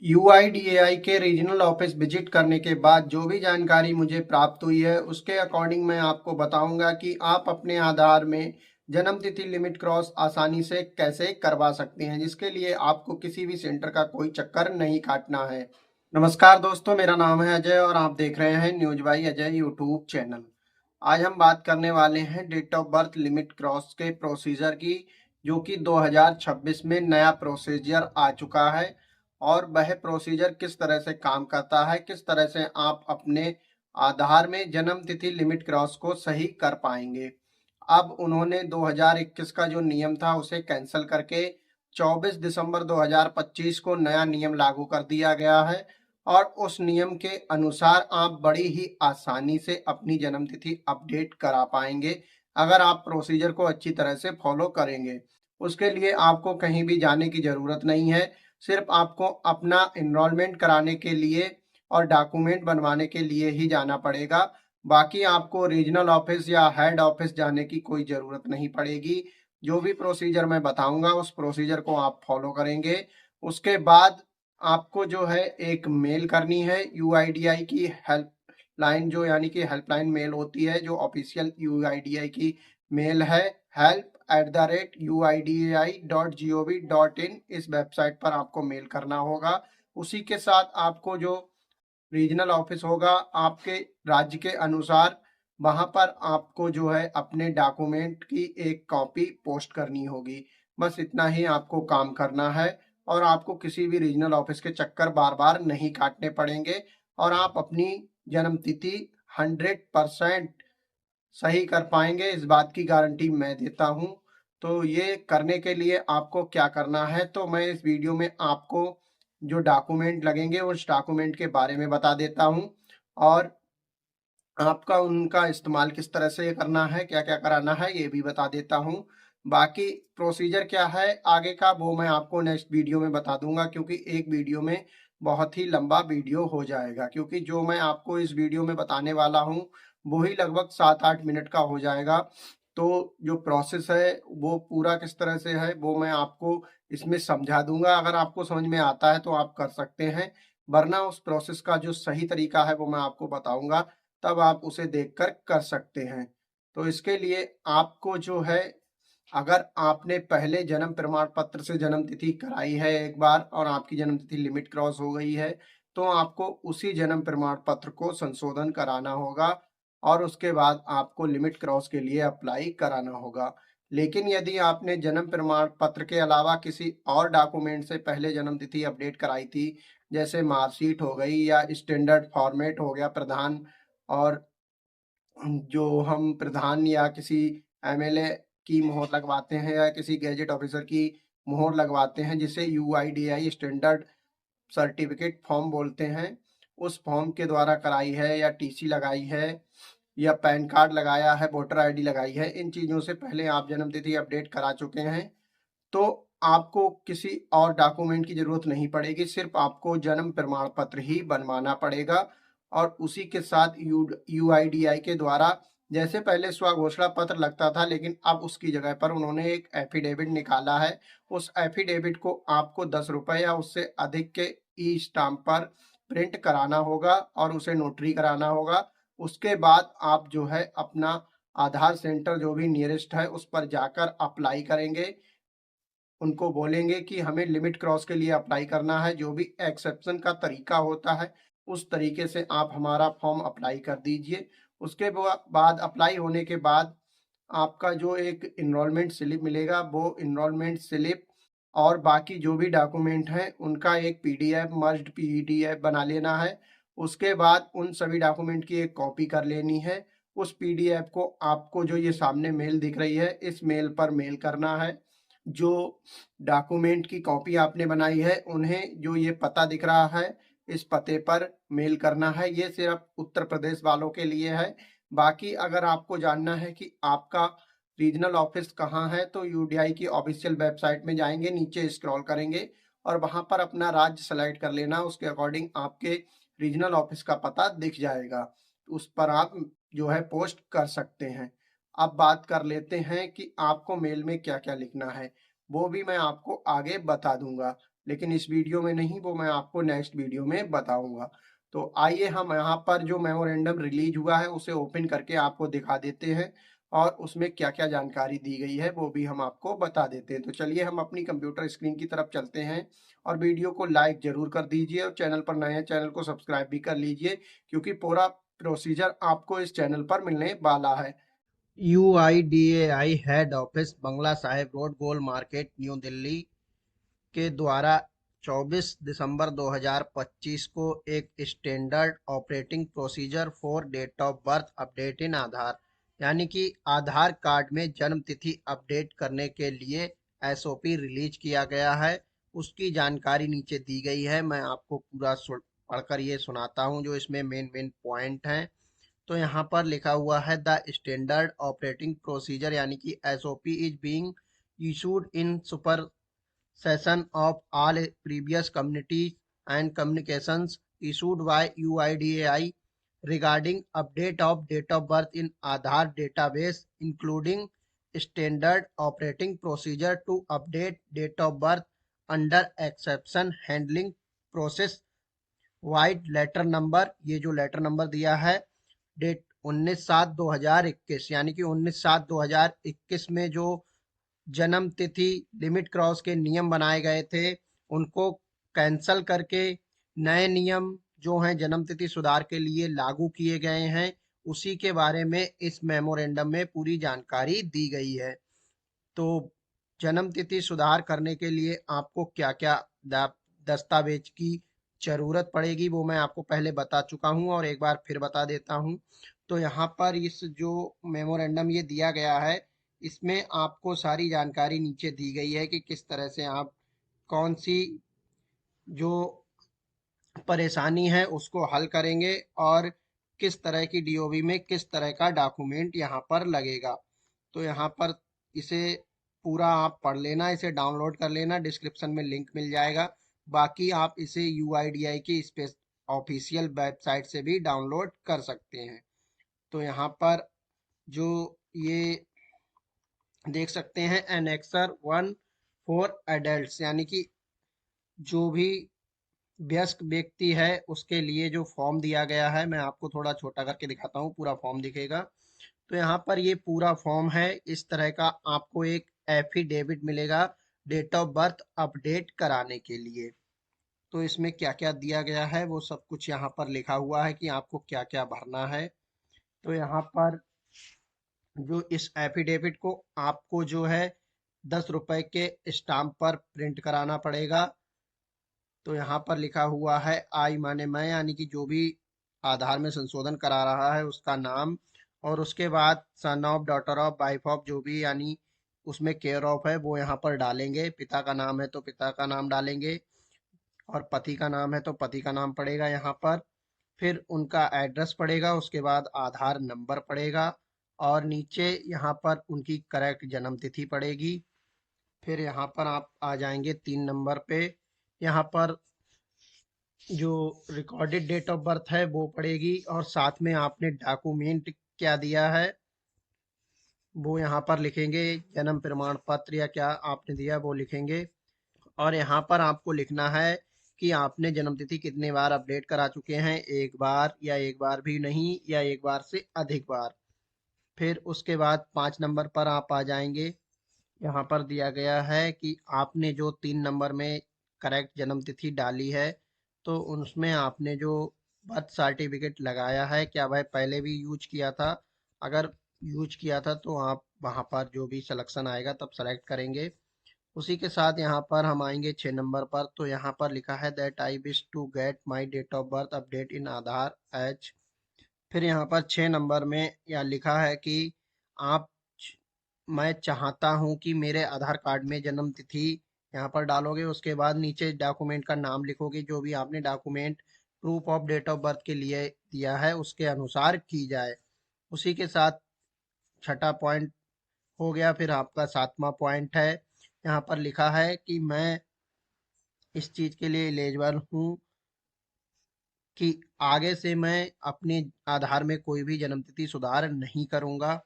UIDAI के regional office visit करने के बाद जो भी जानकारी मुझे प्राप्त हुई है उसके अकॉर्डिंग मैं आपको बताऊंगा कि आप अपने आधार में जन्म तिथि लिमिट क्रॉस आसानी से कैसे करवा सकते हैं, जिसके लिए आपको किसी भी सेंटर का कोई चक्कर नहीं काटना है। नमस्कार दोस्तों, मेरा नाम है अजय और आप देख रहे हैं news by Ajay YouTube channel. आज हम बात करने वाले हैं date of birth limit cross के प्रोसीजर की, जो कि 2026 में नया प्रोसीजर आ चुका है। और वह प्रोसीजर किस तरह से काम करता है, किस तरह से आप अपने आधार में जन्म तिथि लिमिट क्रॉस को सही कर पाएंगे। अब उन्होंने 2021 का जो नियम था उसे कैंसिल करके 24 दिसंबर 2025 को नया नियम लागू कर दिया गया है। और उस नियम के अनुसार आप बड़ी ही आसानी से अपनी जन्म तिथि अपडेट करा पाएंगे, अगर आप प्रोसीजर को अच्छी तरह से फॉलो करेंगे। उसके लिए आपको कहीं भी जाने की जरूरत नहीं है, सिर्फ आपको अपना एनरोलमेंट कराने के लिए और डॉक्यूमेंट बनवाने के लिए ही जाना पड़ेगा। बाकी आपको रीजनल ऑफिस या हेड ऑफिस जाने की कोई ज़रूरत नहीं पड़ेगी। जो भी प्रोसीजर मैं बताऊंगा उस प्रोसीजर को आप फॉलो करेंगे। उसके बाद आपको जो है एक मेल करनी है यूआईडीआई की हेल्पलाइन, जो यानी कि हेल्पलाइन मेल होती है, जो ऑफिशियल यूआईडीआई की मेल है, help@uidi.gov.in। इस वेबसाइट पर आपको मेल करना होगा। उसी के साथ आपको जो रीजनल ऑफिस होगा आपके राज्य के अनुसार, वहां पर आपको जो है अपने डॉक्यूमेंट की एक कॉपी पोस्ट करनी होगी। बस इतना ही आपको काम करना है और आपको किसी भी रीजनल ऑफिस के चक्कर बार बार नहीं काटने पड़ेंगे और आप अपनी जन्म तिथि 100% सही कर पाएंगे, इस बात की गारंटी मैं देता हूं। तो ये करने के लिए आपको क्या करना है, तो मैं इस वीडियो में आपको जो डॉक्यूमेंट लगेंगे उस डॉक्यूमेंट के बारे में बता देता हूं और आपका उनका इस्तेमाल किस तरह से करना है, क्या क्या कराना है, ये भी बता देता हूं। बाकी प्रोसीजर क्या है आगे का वो मैं आपको नेक्स्ट वीडियो में बता दूंगा, क्योंकि एक वीडियो में बहुत ही लंबा वीडियो हो जाएगा। क्योंकि जो मैं आपको इस वीडियो में बताने वाला हूँ वो ही लगभग 7-8 मिनट का हो जाएगा। तो जो प्रोसेस है वो पूरा किस तरह से है वो मैं आपको इसमें समझा दूंगा। अगर आपको समझ में आता है तो आप कर सकते हैं, वरना उस प्रोसेस का जो सही तरीका है वो मैं आपको बताऊंगा, तब आप उसे देखकर कर सकते हैं। तो इसके लिए आपको जो है, अगर आपने पहले जन्म प्रमाण पत्र से जन्म तिथि कराई है एक बार और आपकी जन्म तिथि लिमिट क्रॉस हो गई है, तो आपको उसी जन्म प्रमाण पत्र को संशोधन कराना होगा और उसके बाद आपको लिमिट क्रॉस के लिए अप्लाई कराना होगा। लेकिन यदि आपने जन्म प्रमाण पत्र के अलावा किसी और डॉक्यूमेंट से पहले जन्म तिथि अपडेट कराई थी, जैसे मार्कशीट हो गई या स्टैंडर्ड फॉर्मेट हो गया प्रधान, और जो हम प्रधान या किसी एमएलए की मोहर लगवाते हैं या किसी गैजेट ऑफिसर की मोहर लगवाते हैं, जिसे यूआईडीआई स्टैंडर्ड सर्टिफिकेट फॉर्म बोलते हैं, उस फॉर्म के द्वारा कराई है या टीसी लगाई है या पैन कार्ड लगाया है, वोटर आईडी लगाई है, इन चीज़ों से पहले आप जन्म तिथि अपडेट करा चुके हैं, तो आपको किसी और डॉक्यूमेंट की जरूरत नहीं पड़ेगी, सिर्फ आपको जन्म प्रमाण पत्र ही बनवाना पड़ेगा। और उसी के साथ यूआईडीआई के द्वारा, जैसे पहले स्वघोषणा पत्र लगता था लेकिन अब उसकी जगह पर उन्होंने एक एफिडेविट निकाला है, उस एफिडेविट को आपको 10 रुपए या उससे अधिक के ई स्टाम्प पर प्रिंट कराना होगा और उसे नोटरी कराना होगा। उसके बाद आप जो है अपना आधार सेंटर जो भी नियरेस्ट है उस पर जाकर अप्लाई करेंगे। उनको बोलेंगे कि हमें लिमिट क्रॉस के लिए अप्लाई करना है, जो भी एक्सेप्शन का तरीका होता है उस तरीके से आप हमारा फॉर्म अप्लाई कर दीजिए। उसके बाद अप्लाई होने के बाद आपका जो एक इनरोलमेंट स्लिप मिलेगा, वो इनरोलमेंट स्लिप और बाकी जो भी डॉक्यूमेंट हैं उनका एक पीडीएफ, मर्ज्ड पीडीएफ बना लेना है। उसके बाद उन सभी डॉक्यूमेंट की एक कॉपी कर लेनी है। उस पीडीएफ को आपको जो ये सामने मेल दिख रही है इस मेल पर मेल करना है। जो डॉक्यूमेंट की कॉपी आपने बनाई है उन्हें जो ये पता दिख रहा है इस पते पर मेल करना है। ये सिर्फ उत्तर प्रदेश वालों के लिए है। बाकी अगर आपको जानना है कि आपका रीजनल ऑफिस कहाँ है, तो यूडीआई की ऑफिशियल वेबसाइट में जाएंगे, नीचे स्क्रॉल करेंगे और वहां पर अपना राज्य सेलेक्ट कर लेना, उसके अकॉर्डिंग आपके रीजनल ऑफिस का पता दिख जाएगा, उस पर आप जो है पोस्ट कर सकते हैं। अब बात कर लेते हैं कि आपको मेल में क्या क्या लिखना है, वो भी मैं आपको आगे बता दूंगा। लेकिन इस वीडियो में नहीं, वो मैं आपको नेक्स्ट वीडियो में बताऊंगा। तो आइए हम यहाँ पर जो मेमोरेंडम रिलीज हुआ है उसे ओपन करके आपको दिखा देते हैं और उसमें क्या क्या जानकारी दी गई है वो भी हम आपको बता देते हैं। तो चलिए हम अपनी कंप्यूटर स्क्रीन की तरफ चलते हैं और वीडियो को लाइक जरूर कर दीजिए और चैनल पर नए हैं चैनल को सब्सक्राइब भी कर लीजिए, क्योंकि पूरा प्रोसीजर आपको इस चैनल पर मिलने वाला है। UIDAI head office Bangla Sahib road, Gol market, new Delhi के द्वारा 24 दिसंबर 2025 को एक standard operating procedure for date of birth update in Aadhaar, यानी कि आधार कार्ड में जन्म तिथि अपडेट करने के लिए SOP रिलीज किया गया है। उसकी जानकारी नीचे दी गई है, मैं आपको पूरा पढ़कर ये सुनाता हूँ जो इसमें मेन मेन पॉइंट हैं। तो यहाँ पर लिखा हुआ है द स्टैंडर्ड ऑपरेटिंग प्रोसीजर यानी कि SOP is being issued in super session of all previous communities and communications issued by UIDAI regarding update of date of birth in Aadhaar database, including standard operating procedure to update date of birth under exception handling process vide letter number. ये जो letter number दिया है date 19/7/2021, यानी कि 19/7/2021 में जो जन्म तिथि लिमिट क्रॉस के नियम बनाए गए थे उनको कैंसल करके नए नियम जो हैं जन्म तिथि सुधार के लिए लागू किए गए हैं, उसी के बारे में इस मेमोरेंडम में पूरी जानकारी दी गई है। तो जन्म तिथि सुधार करने के लिए आपको क्या क्या दस्तावेज की जरूरत पड़ेगी वो मैं आपको पहले बता चुका हूँ और एक बार फिर बता देता हूँ। तो यहाँ पर इस जो मेमोरेंडम ये दिया गया है इसमें आपको सारी जानकारी नीचे दी गई है कि किस तरह से आप कौन सी जो परेशानी है उसको हल करेंगे और किस तरह की DOB में किस तरह का डॉक्यूमेंट यहाँ पर लगेगा। तो यहाँ पर इसे पूरा आप पढ़ लेना, इसे डाउनलोड कर लेना, डिस्क्रिप्शन में लिंक मिल जाएगा। बाकी आप इसे UIDAI की स्पेस ऑफिशियल वेबसाइट से भी डाउनलोड कर सकते हैं। तो यहाँ पर जो ये देख सकते हैं एनेक्सर 1 फॉर एडल्ट्स, यानी कि जो भी वयस्क व्यक्ति है उसके लिए जो फॉर्म दिया गया है, मैं आपको थोड़ा छोटा करके दिखाता हूँ, पूरा फॉर्म दिखेगा। तो यहाँ पर ये पूरा फॉर्म है, इस तरह का आपको एक एफिडेविट मिलेगा डेट ऑफ बर्थ अपडेट कराने के लिए। तो इसमें क्या क्या दिया गया है वो सब कुछ यहाँ पर लिखा हुआ है कि आपको क्या क्या भरना है। तो यहाँ पर जो इस एफिडेविट को आपको जो है 10 रुपए के स्टाम्प पर प्रिंट कराना पड़ेगा। तो यहाँ पर लिखा हुआ है आई माने मैं, यानी कि जो भी आधार में संशोधन करा रहा है उसका नाम, और उसके बाद son of, daughter of, wife of, जो भी यानी उसमें केयर ऑफ है वो यहाँ पर डालेंगे। पिता का नाम है तो पिता का नाम डालेंगे और पति का नाम है तो पति का नाम पड़ेगा यहाँ पर। फिर उनका एड्रेस पड़ेगा, उसके बाद आधार नंबर पड़ेगा और नीचे यहाँ पर उनकी करेक्ट जन्म तिथि पड़ेगी। फिर यहाँ पर आप आ जाएंगे 3 नंबर पे, यहाँ पर जो रिकॉर्डेड डेट ऑफ बर्थ है वो पड़ेगी और साथ में आपने डॉक्यूमेंट क्या दिया है वो यहाँ पर लिखेंगे, जन्म प्रमाण पत्र या क्या आपने दिया वो लिखेंगे। और यहाँ पर आपको लिखना है कि आपने जन्म तिथि कितने बार अपडेट करा चुके हैं, एक बार या एक बार भी नहीं या एक बार से अधिक बार। फिर उसके बाद 5 नंबर पर आप आ जाएंगे, यहाँ पर दिया गया है कि आपने जो 3 नंबर में करेक्ट जन्म तिथि डाली है तो उसमें आपने जो बर्थ सर्टिफिकेट लगाया है क्या वह पहले भी यूज किया था। अगर यूज किया था तो आप वहाँ पर जो भी सिलेक्शन आएगा तब सेलेक्ट करेंगे। उसी के साथ यहाँ पर हम आएंगे 6 नंबर पर, तो यहाँ पर लिखा है that I wish to get my date of birth update in Aadhaar age. फिर यहाँ पर 6 नंबर में यह लिखा है कि आप मैं चाहता हूँ कि मेरे आधार कार्ड में जन्म तिथि यहाँ पर डालोगे। उसके बाद नीचे डॉक्यूमेंट का नाम लिखोगे, जो भी आपने document proof of date of birth के लिए दिया है उसके अनुसार की जाए। उसी के साथ छठा पॉइंट हो गया। फिर आपका 7वां पॉइंट है, यहाँ पर लिखा है कि मैं इस चीज़ के लिए एलिजिबल हूँ कि आगे से मैं अपने आधार में कोई भी जन्म तिथि सुधार नहीं करूँगा।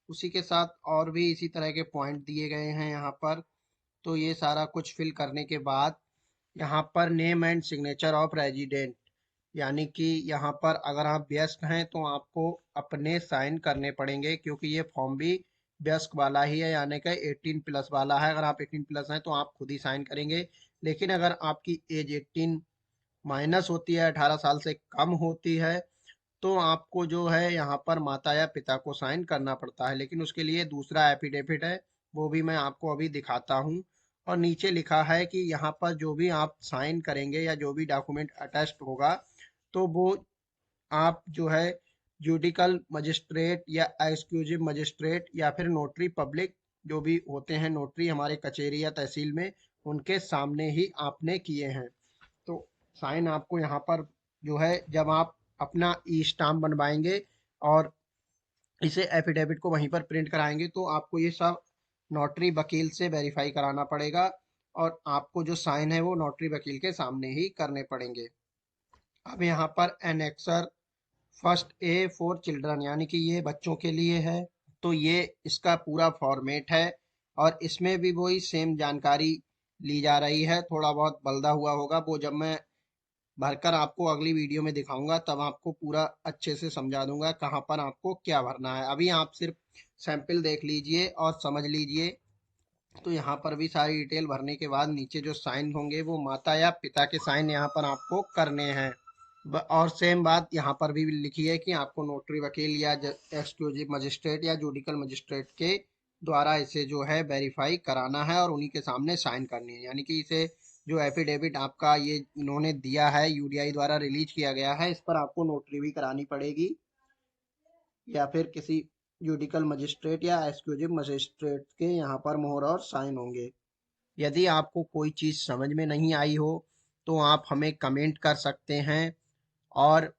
उसी के साथ और भी इसी तरह के पॉइंट दिए गए हैं यहाँ पर। तो ये सारा कुछ फिल करने के बाद यहाँ पर name and signature of resident, यानी कि यहाँ पर अगर आप वयस्क हैं तो आपको अपने साइन करने पड़ेंगे, क्योंकि ये फॉर्म भी वयस्क वाला ही है, यानी कि 18 प्लस वाला है। अगर आप 18 प्लस हैं तो आप खुद ही साइन करेंगे। लेकिन अगर आपकी एज 18 माइनस होती है, 18 साल से कम होती है, तो आपको जो है यहाँ पर माता या पिता को साइन करना पड़ता है। लेकिन उसके लिए दूसरा एफिडेविट है, वो भी मैं आपको अभी दिखाता हूँ। और नीचे लिखा है कि यहाँ पर जो भी आप साइन करेंगे या जो भी डॉक्यूमेंट अटैच्ड होगा, तो वो आप जो है जुडिकल मजिस्ट्रेट या एक्सक्लूसिव मजिस्ट्रेट या फिर नोटरी पब्लिक, जो भी होते हैं नोटरी हमारे कचहरी या तहसील में, उनके सामने ही आपने किए हैं। तो साइन आपको यहाँ पर जो है, जब आप अपना ई स्टाम्प बनवाएंगे और इसे एफिडेविट को वहीं पर प्रिंट कराएंगे, तो आपको ये सब नोटरी वकील से वेरीफाई कराना पड़ेगा, और आपको जो साइन है वो नोटरी वकील के सामने ही करने पड़ेंगे। अब यहाँ पर annexure first A for children, यानी कि ये बच्चों के लिए है, तो ये इसका पूरा फॉर्मेट है, और इसमें भी वही सेम जानकारी ली जा रही है। थोड़ा बहुत बल्दा हुआ होगा, वो जब मैं भरकर आपको अगली वीडियो में दिखाऊंगा तब आपको पूरा अच्छे से समझा दूंगा कहाँ पर आपको क्या भरना है। अभी आप सिर्फ सैंपल देख लीजिए और समझ लीजिए। तो यहाँ पर भी सारी डिटेल भरने के बाद नीचे जो साइन होंगे वो माता या पिता के साइन यहाँ पर आपको करने हैं। और सेम बात यहाँ पर भी लिखी है कि आपको नोटरी वकील या एक्सक्लूसिव मजिस्ट्रेट या जुडिकल मजिस्ट्रेट के द्वारा इसे जो है वेरीफाई कराना है और उन्हीं के सामने साइन करनी है। यानी कि इसे जो एफिडेविट आपका ये इन्होंने दिया है, यूडीआई द्वारा रिलीज किया गया है, इस पर आपको नोटरी भी करानी पड़ेगी, या फिर किसी जुडिकल मजिस्ट्रेट या एक्सक्लूसिव मजिस्ट्रेट के यहाँ पर मोहर और साइन होंगे। यदि आपको कोई चीज़ समझ में नहीं आई हो तो आप हमें कमेंट कर सकते हैं, और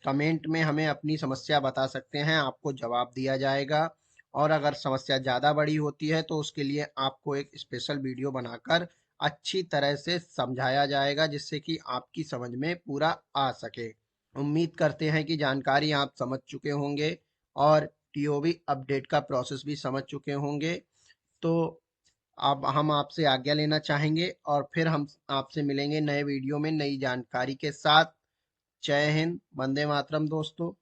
कमेंट में हमें अपनी समस्या बता सकते हैं, आपको जवाब दिया जाएगा। और अगर समस्या ज़्यादा बड़ी होती है तो उसके लिए आपको एक स्पेशल वीडियो बनाकर अच्छी तरह से समझाया जाएगा, जिससे कि आपकी समझ में पूरा आ सके। उम्मीद करते हैं कि जानकारी आप समझ चुके होंगे और टीओबी अपडेट का प्रोसेस भी समझ चुके होंगे। तो अब हम आपसे आज्ञा लेना चाहेंगे और फिर हम आपसे मिलेंगे नए वीडियो में नई जानकारी के साथ। जय हिंद, वंदे मातरम दोस्तों।